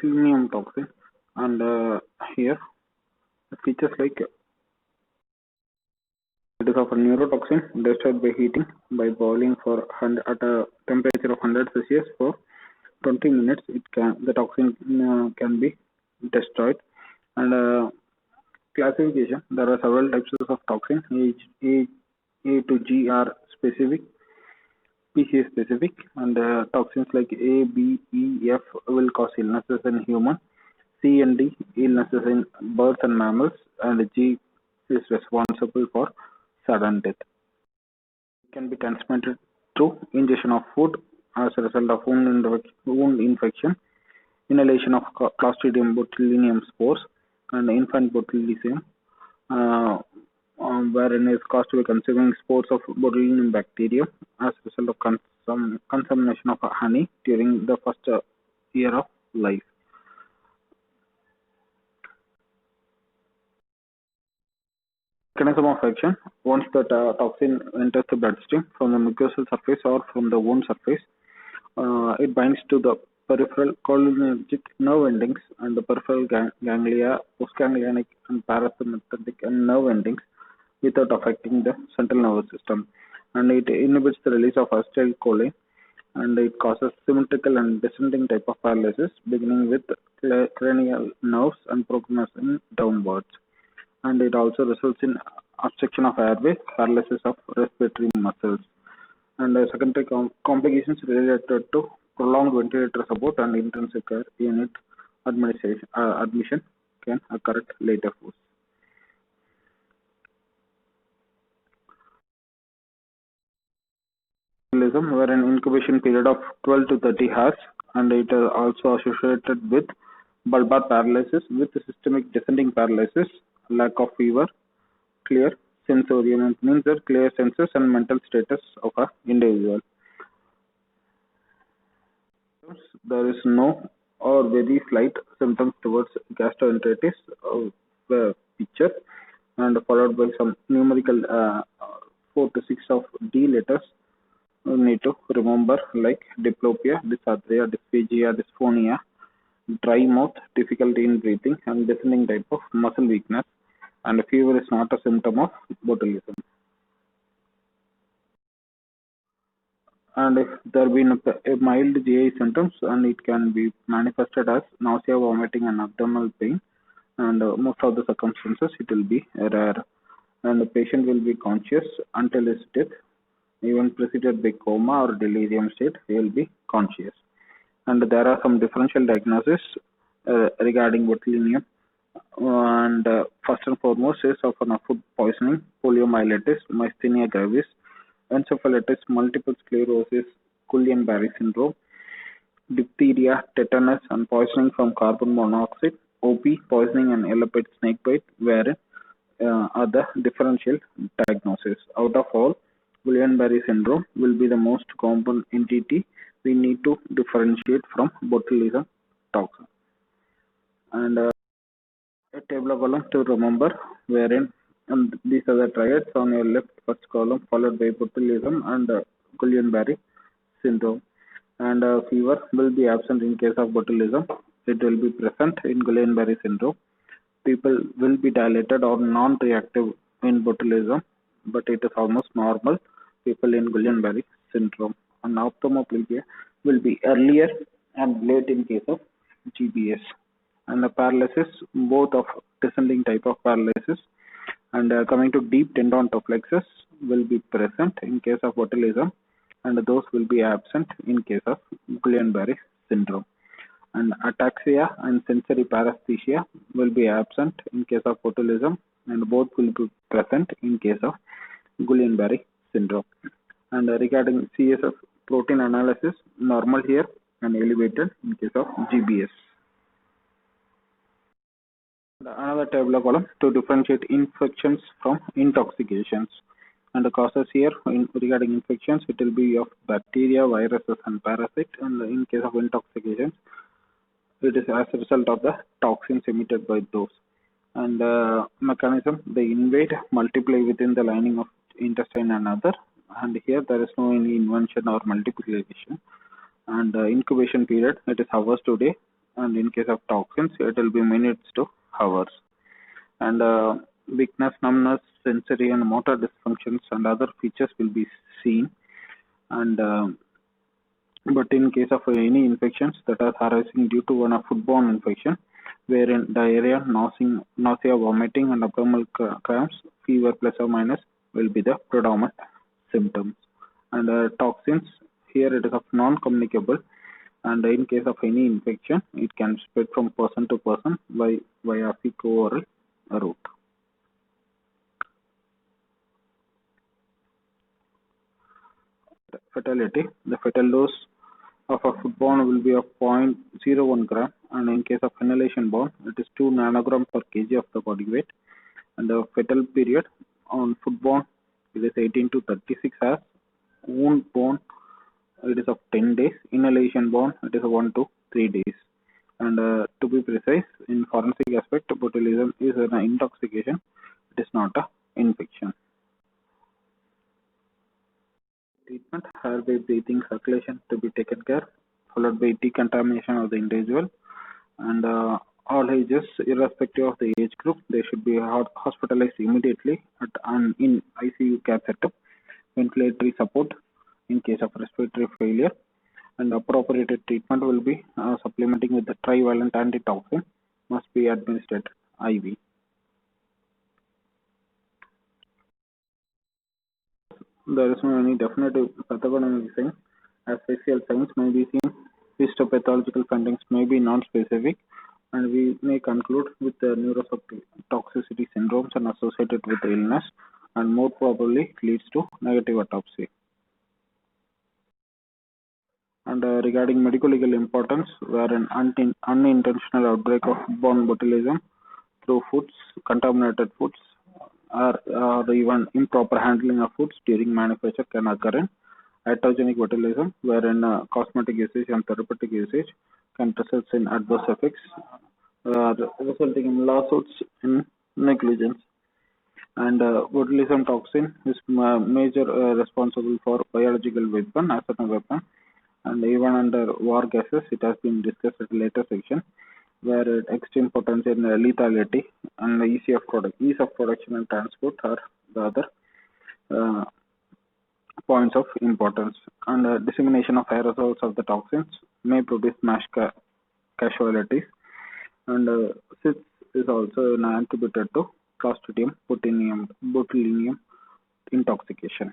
botulinum toxin, and here the features like it is of a neurotoxin destroyed by heating by boiling for 100 at a temperature of 100 Celsius for 20 minutes. The toxin can be destroyed. And classification, there are several types of toxin. A to G are specific, species specific, and toxins like A, B, E, F will cause illnesses in human. C and D illnesses in birds and mammals, and G is responsible for sudden death. It can be transmitted through ingestion of food as a result of wound infection, inhalation of Clostridium botulinum spores, and infant botulism, wherein is caused by consuming spores of botulinum bacterium as a result of consumption of honey during the first year of life. Mechanism of action: once the toxin enters the bloodstream from the mucosal surface or from the wound surface, it binds to the peripheral cholinergic nerve endings and the peripheral ganglia, postganglionic and parasympathetic and nerve endings without affecting the central nervous system. And it inhibits the release of acetylcholine, and it causes symmetrical and descending type of paralysis beginning with cranial nerves and progressing downwards. And it also results in obstruction of airway, paralysis of respiratory muscles. And secondary complications related to prolonged ventilator support and intensive care unit admission can occur at later phase. Where an incubation period of 12 to 30 hours, and it is also associated with bulbar paralysis with systemic descending paralysis, lack of fever, clear sensorium. It means that clear senses and mental status of an individual. There is no or very slight symptoms towards gastroenteritis picture, and followed by some numerical 4 to 6 of D letters. You need to remember, like diplopia, dysarthria, dysphagia, dysphonia, dry mouth, difficulty in breathing, and descending type of muscle weakness. And fever is not a symptom of botulism. And if there have been a mild GI symptoms, and it can be manifested as nausea, vomiting, and abdominal pain, and most of the circumstances it will be rare, and the patient will be conscious until his death, even preceded by coma or delirium state. He will be conscious. And there are some differential diagnoses regarding botulinum, and first and foremost is of food poisoning, poliomyelitis, myasthenia gravis, encephalitis, multiple sclerosis, Guillain-Barré syndrome, diphtheria, tetanus, and poisoning from carbon monoxide, OP, poisoning, and elephant snake bite, wherein are the differential diagnosis. Out of all, Guillain-Barré syndrome will be the most common entity we need to differentiate from botulism toxin. And a table of column to remember, wherein these are the triads on your left first column, followed by botulism and Guillain-Barré syndrome. And fever will be absent in case of botulism. It will be present in Guillain-Barré syndrome. People will be dilated or non-reactive in botulism, but it is almost normal people in Guillain-Barré syndrome. And ophthalmoplegia will be earlier and late in case of GBS. And the paralysis, both of descending type of paralysis, and coming to deep tendon reflexes will be present in case of botulism, and those will be absent in case of Guillain-Barré syndrome. And ataxia and sensory paresthesia will be absent in case of botulism, and both will be present in case of Guillain-Barré syndrome. And regarding CSF protein analysis, normal here and elevated in case of GBS. Another table of column to differentiate infections from intoxications. And the causes here regarding infections, it will be of bacteria, viruses, and parasites. And in case of intoxications, it is as a result of the toxins emitted by those. And mechanism, they invade, multiply within the lining of intestine and other. And here there is no any invention or multiplication. And incubation period, it is hours to day. and in case of toxins, it will be minutes to hours. And weakness, numbness, sensory and motor dysfunctions, and other features will be seen. And but in case of any infections that are arising due to one foodborne infection, wherein diarrhea, nausea, vomiting, and abdominal cramps, fever plus or minus will be the predominant symptoms. And toxins, here it is of non-communicable, and in case of any infection, it can spread from person to person by via fecal-oral route. Fatality: the fatal dose of a foodborne will be of 0.01 gram, and in case of inhalation borne, it is 2 nanogram per kg of the body weight. And the fatal period on foodborne, it is 18 to 36 hours. Wound borne, it is of 10 days. Inhalation borne, it is 1 to 3 days. And to be precise, in forensic aspect, botulism is an intoxication. It is not an infection. Treatment: airway, breathing, circulation to be taken care, followed by decontamination of the individual. And all ages, irrespective of the age group, they should be hospitalized immediately in ICU care setup. Ventilatory support in case of respiratory failure, and appropriate treatment will be supplementing with the trivalent antitoxin, must be administered IV. There is no any definitive pathognomonic sign, as facial signs may be seen. Histopathological findings may be non-specific, and we may conclude with the neurotoxicity syndromes and associated with the illness, and more probably leads to negative autopsy. And regarding medical legal importance, where an unintentional outbreak of foodborne botulism through foods, contaminated foods, or even improper handling of foods during manufacture can occur in iatrogenic botulism, wherein cosmetic usage and therapeutic usage can result in adverse effects, resulting in lawsuits in negligence. And botulism toxin is major responsible for biological weapon, as a weapon, and even under war gases, it has been discussed at a later section, where extreme potential and lethality and the ease of production and transport are the other uh, points of importance. And dissemination of aerosols of the toxins may produce mass casualties. And CYTS is also an attributed to Clostridium botulinum intoxication.